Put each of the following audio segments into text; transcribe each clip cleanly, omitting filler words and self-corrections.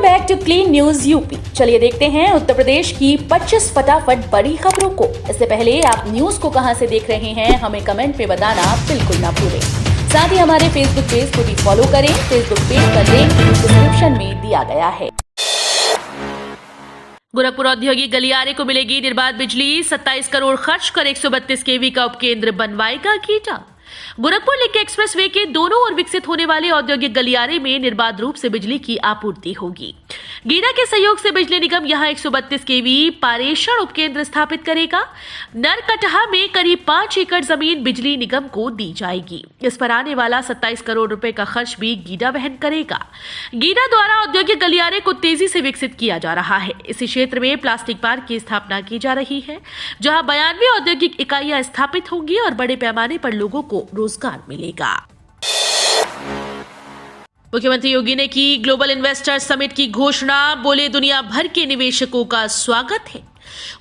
Back to clean news UP. चलिए देखते हैं उत्तर प्रदेश की 25 फटाफट बड़ी खबरों को। इससे पहले आप न्यूज को कहां से देख रहे हैं हमें कमेंट में बताना बिल्कुल ना भूलें। साथ ही हमारे फेसबुक पेज को भी फॉलो करें। फेसबुक पेज का लिंक डिस्क्रिप्शन में दिया गया है। गोरखपुर औद्योगिक गलियारे को मिलेगी निर्बाध बिजली। 27 करोड़ खर्च कर 132 केवी का उपकेंद्र बनवाएगा गीडा। गोरखपुर लेके एक्सप्रेसवे के दोनों ओर विकसित होने वाले औद्योगिक गलियारे में निर्बाध रूप से बिजली की आपूर्ति होगी। गीडा के सहयोग से बिजली निगम यहां 132 केवी पारेषण उपकेंद्र स्थापित करेगा। नरकटहा में करीब 5 एकड़ जमीन बिजली निगम को दी जाएगी। इस पर आने वाला 27 करोड़ रुपए का खर्च भी गीडा वहन करेगा। गीडा द्वारा औद्योगिक गलियारे को तेजी से विकसित किया जा रहा है। इसी क्षेत्र में प्लास्टिक पार्क की स्थापना की जा रही है, जहां 92 औद्योगिक इकाइयां स्थापित होंगी और बड़े पैमाने पर लोगों को रोजगार मिलेगा। मुख्यमंत्री योगी ने की ग्लोबल इन्वेस्टर समिट की घोषणा। बोले, दुनिया भर के निवेशकों का स्वागत है।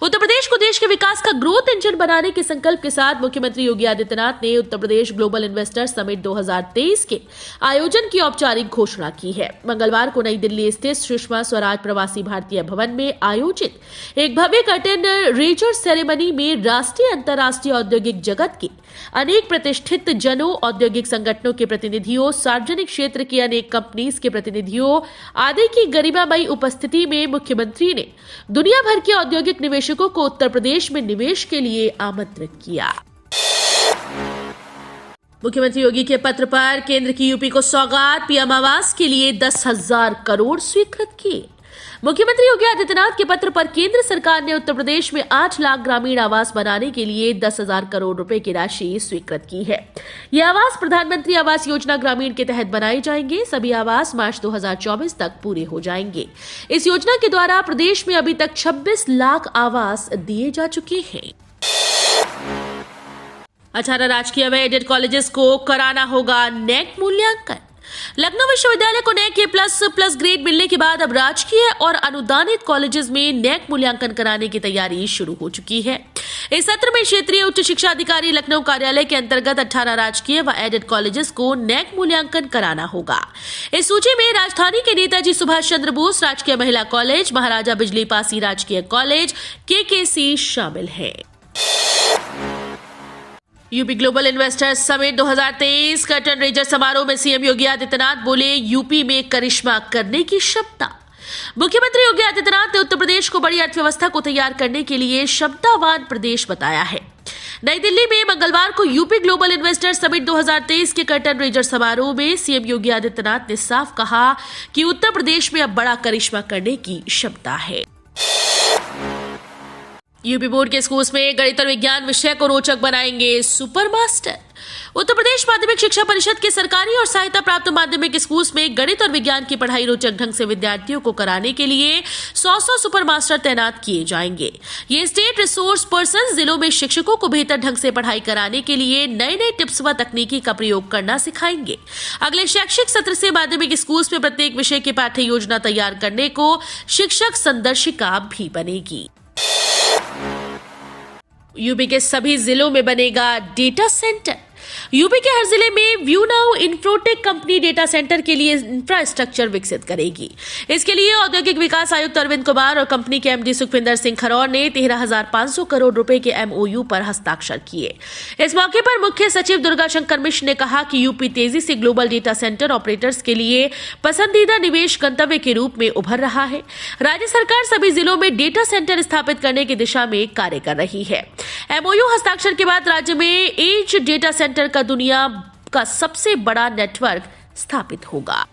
उत्तर प्रदेश को देश के विकास का ग्रोथ इंजन बनाने के संकल्प के साथ मुख्यमंत्री योगी आदित्यनाथ ने Uttar Pradesh global investor summit 2023 के आयोजन की औपचारिक घोषणा की है। मंगलवार को नई दिल्ली स्थित सुषमा स्वराज प्रवासी भारतीय भवन में आयोजित एक भव्य कर्टेन रेजर सेरेमनी में राष्ट्रीय अंतर्राष्ट्रीय औद्योगिक जगत के अनेक प्रतिष्ठित जनों, औद्योगिक संगठनों के प्रतिनिधियों, सार्वजनिक क्षेत्र की अनेक कंपनीज के प्रतिनिधियों आदि की गरिमामयी उपस्थिति में मुख्यमंत्री ने दुनिया भर के औद्योगिक निवेशकों को उत्तर प्रदेश में निवेश के लिए आमंत्रित किया। मुख्यमंत्री योगी के पत्र पर केंद्र की यूपी को सौगात। पीएम आवास के लिए 10,000 करोड़ स्वीकृत किए। मुख्यमंत्री योगी आदित्यनाथ के पत्र पर केंद्र सरकार ने उत्तर प्रदेश में 8 लाख ग्रामीण आवास बनाने के लिए 10,000 करोड़ रुपए की राशि स्वीकृत की है। ये आवास प्रधानमंत्री आवास योजना ग्रामीण के तहत बनाए जाएंगे। सभी आवास मार्च 2024 तक पूरे हो जाएंगे। इस योजना के द्वारा प्रदेश में अभी तक 26 लाख आवास दिए जा चुके हैं। 18 राजकीय व एडेड कॉलेजेस को कराना होगा नेक मूल्यांकन। लखनऊ विश्वविद्यालय को नेक A++ ग्रेड मिलने के बाद अब राजकीय और अनुदानित कॉलेजेस में नेक मूल्यांकन कराने की तैयारी शुरू हो चुकी है। इस सत्र में क्षेत्रीय उच्च शिक्षा अधिकारी लखनऊ कार्यालय के अंतर्गत 18 राजकीय व एडेड कॉलेजेस को नेक मूल्यांकन कराना होगा। इस सूची में राजधानी के नेताजी सुभाष चंद्र बोस राजकीय महिला कॉलेज, महाराजा बिजली पासी राजकीय कॉलेज, KKC शामिल है। UP global investor summit 2023 curtain raiser समारोह में सीएम योगी आदित्यनाथ बोले, यूपी में करिश्मा करने की क्षमता। मुख्यमंत्री योगी आदित्यनाथ ने उत्तर प्रदेश को बड़ी अर्थव्यवस्था को तैयार करने के लिए क्षमतावान प्रदेश बताया है। नई दिल्ली में मंगलवार को यूपी ग्लोबल इन्वेस्टर समिट 2023 के कर्टन रेजर समारोह में सीएम योगी आदित्यनाथ ने साफ कहा कि उत्तर प्रदेश में अब बड़ा करिश्मा करने की क्षमता है। यूपी बोर्ड के स्कूल्स में गणित और विज्ञान विषय को रोचक बनाएंगे सुपर मास्टर। उत्तर प्रदेश माध्यमिक शिक्षा परिषद के सरकारी और सहायता प्राप्त माध्यमिक स्कूल्स में गणित और विज्ञान की पढ़ाई रोचक ढंग से विद्यार्थियों को कराने के लिए 100 सुपर मास्टर तैनात किए जाएंगे। ये स्टेट रिसोर्स पर्सन जिलों में शिक्षकों को बेहतर ढंग से पढ़ाई कराने के लिए नए नए टिप्स व तकनीकी का प्रयोग करना सिखाएंगे। अगले शैक्षिक सत्र से माध्यमिक स्कूल्स में प्रत्येक विषय की पाठ्य योजना तैयार करने को शिक्षक संदर्शिका भी बनेगी। यूपी के सभी जिलों में बनेगा डेटा सेंटर। यूपी के हर जिले में view now infotech company data centre के लिए इंफ्रास्ट्रक्चर विकसित करेगी। इसके लिए औद्योगिक विकास आयुक्त अरविंद कुमार और कंपनी के MD सुखविंदर सिंह खरौर ने 13,500 करोड़ रुपए के MOU पर हस्ताक्षर किए। इस मौके पर मुख्य सचिव दुर्गा शंकर मिश्र ने कहा कि यूपी तेजी से ग्लोबल डेटा सेंटर ऑपरेटर्स के लिए पसंदीदा निवेश गंतव्य के रूप में उभर रहा है। राज्य सरकार सभी जिलों में डेटा सेंटर स्थापित करने की दिशा में कार्य कर रही है। MOU हस्ताक्षर के बाद राज्य में एज डेटा सेंटर का दुनिया का सबसे बड़ा नेटवर्क स्थापित होगा।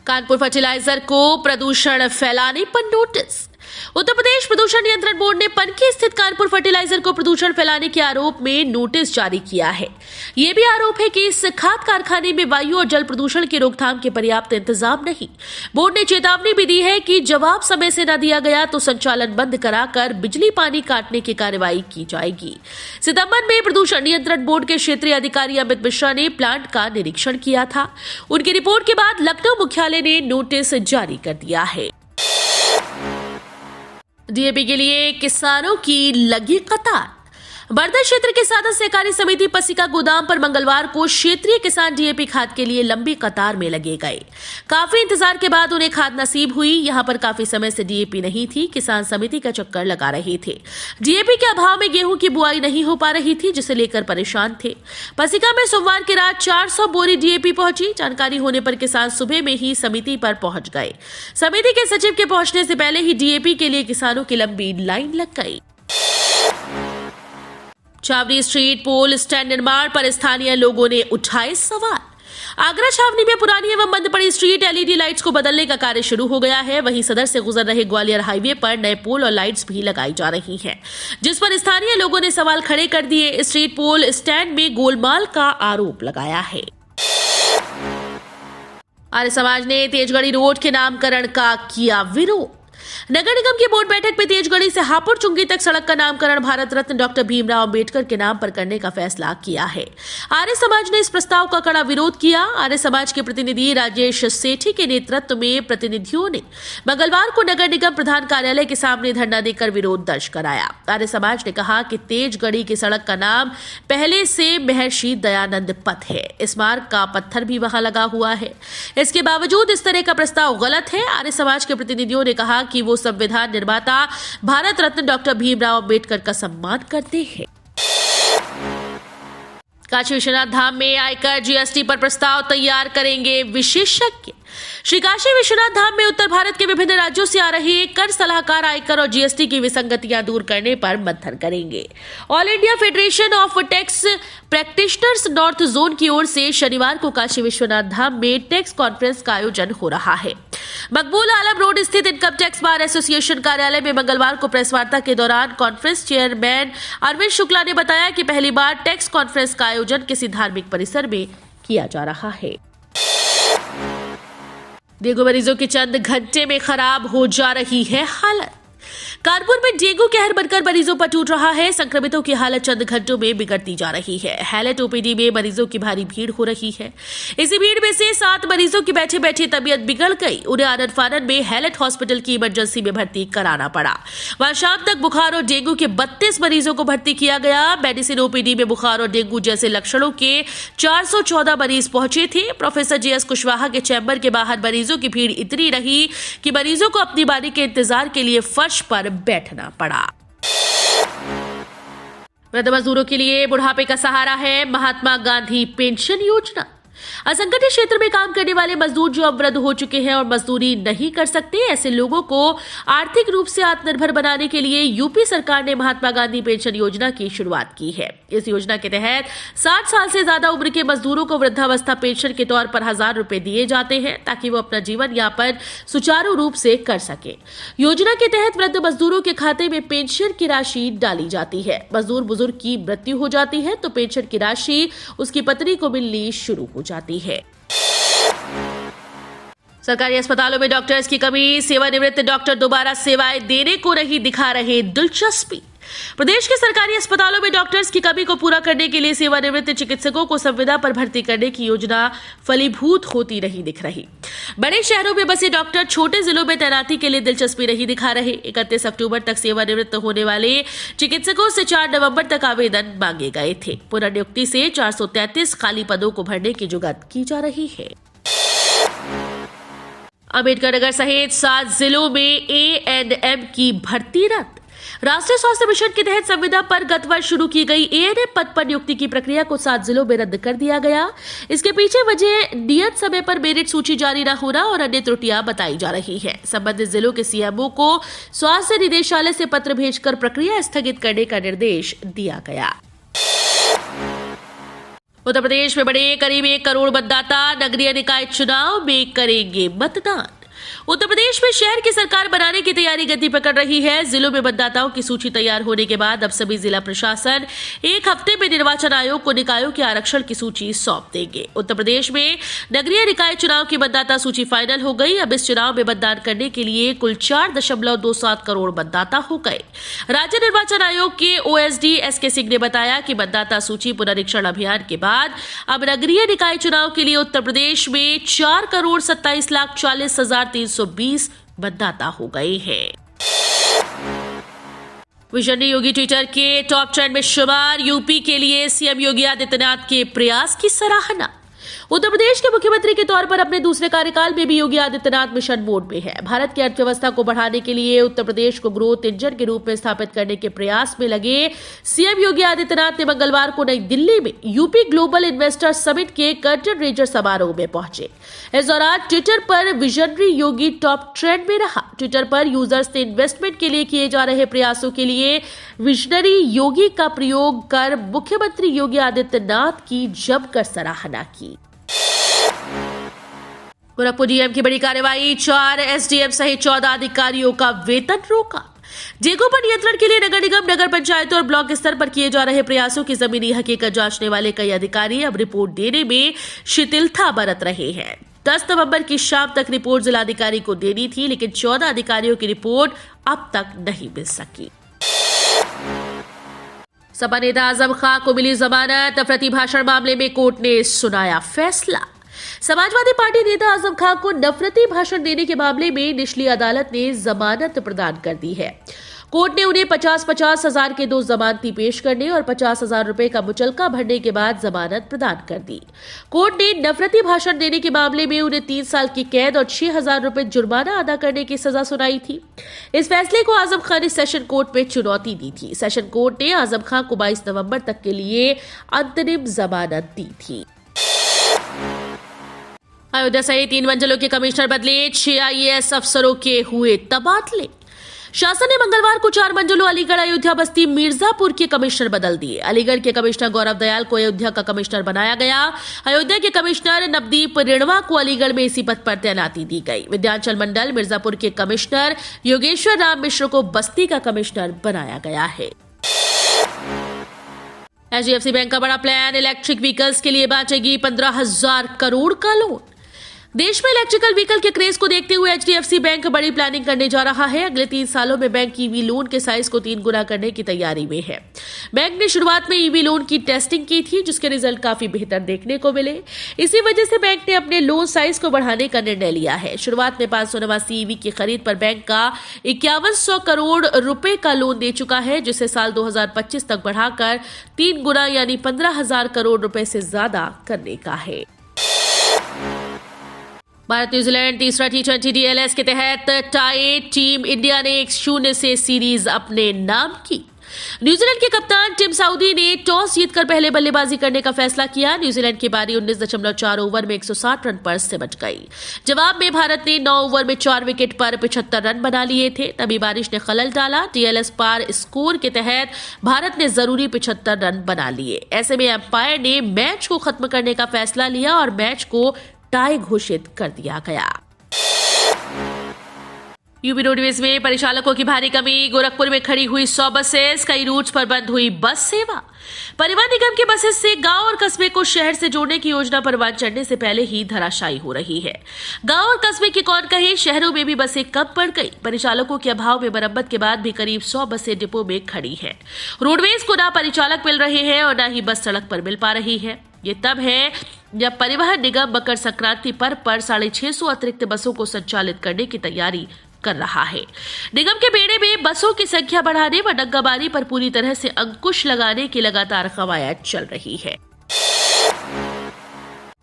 कानपुर फर्टिलाइजर को प्रदूषण फैलाने पर नोटिस। उत्तर प्रदेश प्रदूषण नियंत्रण बोर्ड ने पनकी स्थित कानपुर फर्टिलाइजर को प्रदूषण फैलाने के आरोप में नोटिस जारी किया है। यह भी आरोप है कि इस खाद कारखाने में वायु और जल प्रदूषण की रोकथाम के पर्याप्त इंतजाम नहीं। बोर्ड ने चेतावनी भी दी है कि जवाब समय से न दिया गया तो संचालन बंद कराकर बिजली पानी काटने की कार्रवाई की जाएगी। सितंबर में प्रदूषण नियंत्रण बोर्ड के क्षेत्रीय अधिकारी अमित मिश्रा ने प्लांट का निरीक्षण किया था। उनकी रिपोर्ट के बाद लखनऊ मुख्यालय ने नोटिस जारी कर दिया है। DAP के लिए किसानों की लगी कतार। बरदर क्षेत्र के साधन सहकारी समिति पसिका गोदाम पर मंगलवार को क्षेत्रीय किसान डीएपी खाद के लिए लंबी कतार में लगे गए। काफी इंतजार के बाद उन्हें खाद नसीब हुई। यहां पर काफी समय से डीएपी नहीं थी। किसान समिति का चक्कर लगा रहे थे। डीएपी के अभाव में गेहूं की बुआई नहीं हो पा रही थी, जिसे लेकर परेशान थे। पसिका में सोमवार की रात 400 बोरी डीएपी पहुंची। जानकारी होने पर किसान सुबह में ही समिति पर पहुंच गए। समिति के सचिव के पहुंचने से पहले ही डीएपी के लिए किसानों की लंबी लाइन लग गई। छावनी स्ट्रीट पोल स्टैंड निर्माण पर स्थानीय लोगों ने उठाए सवाल। आगरा छावनी में पुरानी एवं बंद पड़ी स्ट्रीट एलईडी लाइट्स को बदलने का कार्य शुरू हो गया है। वहीं सदर से गुजर रहे ग्वालियर हाईवे पर नए पोल और लाइट्स भी लगाई जा रही हैं, जिस पर स्थानीय लोगों ने सवाल खड़े कर दिए। स्ट्रीट पोल स्टैंड में गोलमाल का आरोप लगाया है। आर्य समाज ने तेजगढ़ी रोड के नामकरण का किया विरोध। नगर निगम की बोर्ड बैठक में तेजगढ़ी से हापुड़ चुंगी तक सड़क का नामकरण भारत रत्न डॉक्टर भीमराव अंबेडकर के नाम पर करने का फैसला किया है। आर्य समाज ने इस प्रस्ताव का कड़ा विरोध किया। आर्य समाज के प्रतिनिधि राजेश सेठी के नेतृत्व में प्रतिनिधियों ने मंगलवार को नगर निगम प्रधान कार्यालय के सामने धरना देकर विरोध दर्ज कराया। आर्य समाज ने कहा कि तेजगढ़ी की सड़क का नाम पहले से महर्षि दयानंद पथ है। इस मार्ग का पत्थर भी वहां लगा हुआ है। इसके बावजूद इस तरह का प्रस्ताव गलत है। आर्य समाज के प्रतिनिधियों ने कहा कि वो संविधान निर्माता भारत रत्न डॉक्टर भीमराव अंबेडकर का सम्मान करते हैं। काशी विश्वनाथ धाम में आयकर जीएसटी पर प्रस्ताव तैयार करेंगे विशेषज्ञ। श्री काशी विश्वनाथ धाम में उत्तर भारत के विभिन्न राज्यों से आ रहे कर सलाहकार आयकर और जीएसटी की विसंगतियां दूर करने पर मंथन करेंगे। All India federation of tax practitioners north zone की ओर से शनिवार को काशी विश्वनाथ धाम में टैक्स कॉन्फ्रेंस का आयोजन हो रहा है। मकबूल आलम रोड स्थित इनकम टैक्स बार एसोसिएशन कार्यालय में मंगलवार को प्रेस वार्ता के दौरान कॉन्फ्रेंस चेयरमैन अरविंद शुक्ला ने बताया कि पहली बार टैक्स कॉन्फ्रेंस का आयोजन किसी धार्मिक परिसर में किया जा रहा है। डेंगू मरीजों की चंद घंटे में खराब हो जा रही है हालत। कानपुर में डेंगू कहर बनकर मरीजों पर टूट रहा है। संक्रमितों की हालत चंद घंटों में बिगड़ती जा रही है। हैलेट ओपीडी में मरीजों की भारी भीड़ हो रही है। इसी भीड़ में से 7 मरीजों की बैठे बैठे तबीयत बिगड़ गई। उन्हें आनंद फानन में हैलेट हॉस्पिटल की इमरजेंसी में भर्ती कराना पड़ा। वहां शाम तक बुखार और डेंगू के 32 मरीजों को भर्ती किया गया। मेडिसिन ओपीडी में बुखार और डेंगू जैसे लक्षणों के 414 मरीज पहुंचे थे। प्रोफेसर जीएस कुशवाहा के चैम्बर के बाहर मरीजों की भीड़ इतनी रही कि मरीजों को अपनी बारी के इंतजार के लिए फर्श पर बैठना पड़ा। वृद्ध मजदूरों के लिए बुढ़ापे का सहारा है महात्मा गांधी पेंशन योजना। असंगठित क्षेत्र में काम करने वाले मजदूर जो अब वृद्ध हो चुके हैं और मजदूरी नहीं कर सकते, ऐसे लोगों को आर्थिक रूप से आत्मनिर्भर बनाने के लिए यूपी सरकार ने महात्मा गांधी पेंशन योजना की शुरुआत की है। इस योजना के तहत 60 साल से ज्यादा उम्र के मजदूरों को वृद्धावस्था पेंशन के तौर पर 1000 रुपए दिए जाते हैं, ताकि वो अपना जीवन यापन सुचारू रूप से कर सके। योजना के तहत वृद्ध मजदूरों के खाते में पेंशन की राशि डाली जाती है। मजदूर बुजुर्ग की मृत्यु हो जाती है तो पेंशन की राशि उसकी पत्नी को मिलनी शुरू हो जाती है। सरकारी अस्पतालों में डॉक्टर्स की कमी, सेवानिवृत्त डॉक्टर दोबारा सेवाएं देने को नहीं दिखा रहे दिलचस्पी। प्रदेश के सरकारी अस्पतालों में डॉक्टर्स की कमी को पूरा करने के लिए सेवानिवृत्त चिकित्सकों को संविदा पर भर्ती करने की योजना फलीभूत होती नहीं दिख रही। बड़े शहरों में बसे डॉक्टर छोटे जिलों में तैनाती के लिए दिलचस्पी नहीं दिखा रहे। 31 अक्टूबर तक सेवानिवृत्त होने वाले चिकित्सकों से 4 नवंबर तक आवेदन मांगे गए थे। पुनर्नियुक्ति से 433 खाली पदों को भरने की जुगत की जा रही है। अंबेडकर नगर सहित 7 जिलों में एएनएम की भर्ती रद्द। राष्ट्रीय स्वास्थ्य मिशन के तहत संविदा पर गत वर्ष शुरू की गई एएनएम पद पर नियुक्ति की प्रक्रिया को 7 जिलों में रद्द कर दिया गया। इसके पीछे वजह नियत समय पर मेरिट सूची जारी न होना और अन्य त्रुटियां बताई जा रही है। संबंधित जिलों के सीएमओ को स्वास्थ्य निदेशालय से पत्र भेजकर प्रक्रिया स्थगित करने का निर्देश दिया गया। उत्तर प्रदेश में बड़े करीब 1 करोड़ मतदाता नगरीय निकाय चुनाव में करेंगे मतदान। उत्तर प्रदेश में शहर की सरकार बनाने की तैयारी गति पकड़ रही है। जिलों में मतदाताओं की सूची तैयार होने के बाद अब सभी जिला प्रशासन 1 हफ्ते में निर्वाचन आयोग को निकायों के आरक्षण की सूची सौंप देंगे। उत्तर प्रदेश में नगरीय निकाय चुनाव की मतदाता सूची फाइनल हो गई। अब इस चुनाव में मतदान करने के लिए कुल 4.27 करोड़ मतदाता हो गए। राज्य निर्वाचन आयोग के ओएसडी एसके सिंह ने बताया कि मतदाता सूची पुनरीक्षण अभियान के बाद अब नगरीय निकाय चुनाव के लिए उत्तर प्रदेश में 4,27,40,320 मतदाता हो गए हैं। विजनरी योगी ट्विटर के टॉप ट्रेंड में शुमार। यूपी के लिए सीएम योगी आदित्यनाथ के प्रयास की सराहना। उत्तर प्रदेश के मुख्यमंत्री के तौर पर अपने दूसरे कार्यकाल में भी योगी आदित्यनाथ मिशन मोड में है। भारत की अर्थव्यवस्था को बढ़ाने के लिए उत्तर प्रदेश को ग्रोथ इंजन के रूप में स्थापित करने के प्रयास में लगे सीएम योगी आदित्यनाथ ने मंगलवार को नई दिल्ली में यूपी ग्लोबल इन्वेस्टर समिट के कर्टन रेजर समारोह में पहुंचे। इस दौरान ट्विटर पर विजनरी योगी टॉप ट्रेंड में रहा। ट्विटर पर यूजर्स ने इन्वेस्टमेंट के लिए किए जा रहे प्रयासों के लिए विजनरी योगी का प्रयोग कर मुख्यमंत्री योगी आदित्यनाथ की जमकर सराहना की। गोरखपुर डीएम की बड़ी कार्रवाई। 4 एसडीएम सहित 14 अधिकारियों का वेतन रोका। डेंगू पर नियंत्रण के लिए नगर निगम, नगर पंचायतों और ब्लॉक स्तर पर किए जा रहे प्रयासों की जमीनी हकीकत जांचने वाले कई अधिकारी अब रिपोर्ट देने में शिथिलता बरत रहे हैं। 10 नवंबर की शाम तक रिपोर्ट जिलाधिकारी को देनी थी, लेकिन 14 अधिकारियों की रिपोर्ट अब तक नहीं मिल सकी। सपा नेता आजम खां को मिली जमानत। नफरती भाषण मामले में कोर्ट ने सुनाया फैसला। समाजवादी पार्टी नेता आजम खां को नफरती भाषण देने के मामले में निचली अदालत ने जमानत प्रदान कर दी है। कोर्ट ने उन्हें 50-50 हजार के 2 जमानती पेश करने और 50,000 रुपए का मुचलका भरने के बाद जमानत प्रदान कर दी। कोर्ट ने नफरती भाषण देने के मामले में उन्हें 3 साल की कैद और 6,000 रुपए जुर्माना अदा करने की सजा सुनाई थी। इस फैसले को आजम खां ने सेशन कोर्ट में चुनौती दी थी। सेशन कोर्ट ने आजम खां को 22 नवंबर तक के लिए अंतरिम जमानत दी थी। अयोध्या सहित 3 मंजिलों के कमिश्नर बदले। 6 आईएएस अफसरों के हुए तबादले। शासन ने मंगलवार को 4 मंजिलों अलीगढ़, अयोध्या, बस्ती, मिर्जापुर के कमिश्नर बदल दिए। अलीगढ़ के कमिश्नर गौरव दयाल को अयोध्या का कमिश्नर बनाया गया। अयोध्या के कमिश्नर नवदीप रिणवा को अलीगढ़ में इसी पद पर तैनाती दी गई। विद्यांचल मंडल मिर्जापुर के कमिश्नर योगेश्वर राम मिश्र को बस्ती का कमिश्नर बनाया गया है। एचडीएफसी बैंक का बड़ा प्लान। इलेक्ट्रिक व्हीकल्स के लिए बांटेगी 15,000 करोड़ का लोन। देश में इलेक्ट्रिकल व्हीकल के क्रेज को देखते हुए एचडीएफसी बैंक बड़ी प्लानिंग करने जा रहा है। अगले 3 सालों में बैंक ईवी लोन के साइज को 3 गुना करने की तैयारी में है। बैंक ने शुरुआत में ईवी लोन की टेस्टिंग की थी, जिसके रिजल्ट काफी बेहतर देखने को मिले। इसी वजह से बैंक ने अपने लोन साइज को बढ़ाने का निर्णय लिया है। शुरुआत में 589 ईवी की खरीद पर बैंक का 5100 करोड़ रुपए का लोन दे चुका है, जिसे साल 2025 तक बढ़ाकर 3 गुना यानी 15,000 करोड़ रुपए से ज्यादा करने का है। भारत न्यूजीलैंड तीसरा T20 डीएलएस के तहत टाई। टीम इंडिया ने 1-0 से सीरीज अपने नाम की। न्यूजीलैंड के कप्तान टिम साउदी ने टॉस जीतकर पहले बल्लेबाजी करने का फैसला किया। न्यूजीलैंड की पारी 19.4 ओवर में 160 रन पर सिमट गई। जवाब में भारत ने 9 ओवर में 4 विकेट पर 75 रन बना लिए थे। तभी बारिश ने खलल डाला। डीएलएस पार स्कोर के तहत भारत ने जरूरी 75 रन बना लिए। ऐसे में अंपायर ने मैच को खत्म करने का फैसला लिया और मैच को टाई घोषित कर दिया गया। यूपी रोडवेज में परिचालकों की भारी कमी। गोरखपुर में खड़ी हुई 100 बसेस। कई रूट्स पर बंद हुई बस सेवा। परिवहन निगम की बसेस से गांव और कस्बे को शहर से जोड़ने की योजना पर वाद चढ़ने से पहले ही धराशायी हो रही है। गांव और कस्बे की कौन कहे, शहरों में भी बसें कम पड़ गई। परिचालकों के अभाव में मरम्मत के बाद भी करीब 100 बसें डिपो में खड़ी हैं। रोडवेज को ना परिचालक मिल रहे हैं और ना ही बस सड़क पर मिल पा रही है। ये तब है जब परिवहन निगम मकर संक्रांति पर्व पर 650 अतिरिक्त बसों को संचालित करने की तैयारी कर रहा है। निगम के बेड़े में बसों की संख्या बढ़ाने व डग्गाबारी पर पूरी तरह से अंकुश लगाने की लगातार कवायद चल रही है।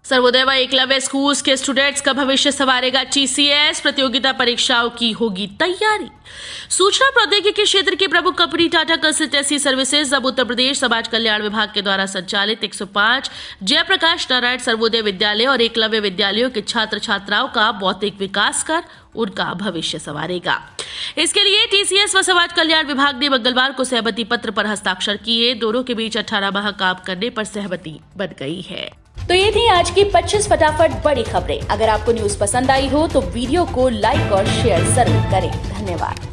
सर्वोदय व एकलव्य स्कूल्स के स्टूडेंट्स का भविष्य संवारेगा टीसीएस। प्रतियोगिता परीक्षाओं की होगी तैयारी। सूचना प्रौद्योगिकी क्षेत्र की प्रमुख कंपनी टाटा कंसल्टेंसी सर्विसेज अब उत्तर प्रदेश समाज कल्याण विभाग के द्वारा संचालित 105 जयप्रकाश नारायण सर्वोदय विद्यालय और एकलव्य विद्यालयों के छात्र छात्राओं का बौद्धिक विकास कर उनका भविष्य संवारेगा। इसके लिए टीसीएस व समाज कल्याण विभाग ने मंगलवार को सहमति पत्र पर हस्ताक्षर किए। दोनों के बीच 18 माह काम करने पर सहमति बन गई है। तो ये थी आज की 25 फटाफट बड़ी खबरें। अगर आपको न्यूज पसंद आई हो तो वीडियो को लाइक और शेयर जरूर करें। धन्यवाद।